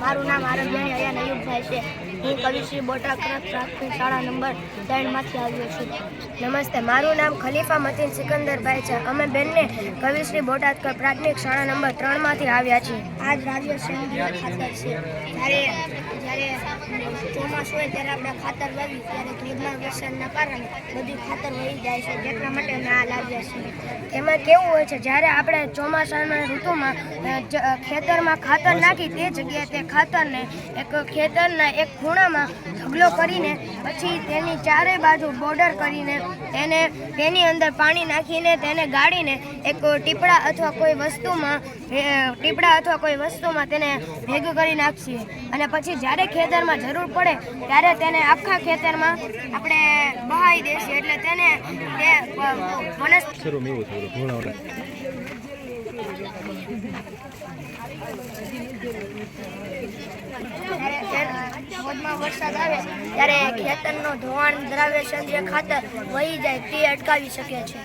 મારું નામ આરંભ્યાણી અયા નયુબભાઈ છે. હું કવિશ્રી બોટાદ પ્રાથમિક શાળા નંબર 3માંથી આવ્યો છું. નમસ્તે, મારું નામ ખલીફા મતીન સિકંદરભાઈ છે. અમે બંને કવિશ્રી બોટાદ પ્રાથમિક શાળા નંબર 3માંથી આવ્યા છીએ. આજ રાજ્ય સેન્દ્રિય ખાતર છે. જ્યારે ચોમાસું હોય ત્યારે આપણે ખાતર વાવી ત્યારે ધોધમાર વરસાદના કારણે બધું ખાતર વહી જાય છે. જેટલા માટે અમે આ લાવ્યા છીએ. એમાં કેવું હોય છે, જ્યારે આપણે ચોમાસાના ઋતુમાં ખેતરમાં ખાતર નાખી તે જગ્યાએ તે ખાતરને ખેતરના એક ખૂણામાં ઢગલો કરીને પછી તેની ચારે બાજુ બોર્ડર કરીને તેની અંદર પાણી નાખીને તેને ગાળીને એક ટીપડા અથવા કોઈ વસ્તુમાં તેને ભેગું કરી નાખીએ અને પછી જ્યારે ખેતરમાં જરૂર પડે ત્યારે તેને આખા ખેતરમાં આપણે બહાઈ દઈશું. એટલે તેને ધોધમાં વરસાદ આવે ત્યારે ખેતરનું ધોવાણ દ્રાવ્ય સેન્દ્રિય ખાતર વહી જાય તે અટકાવી શકે છે.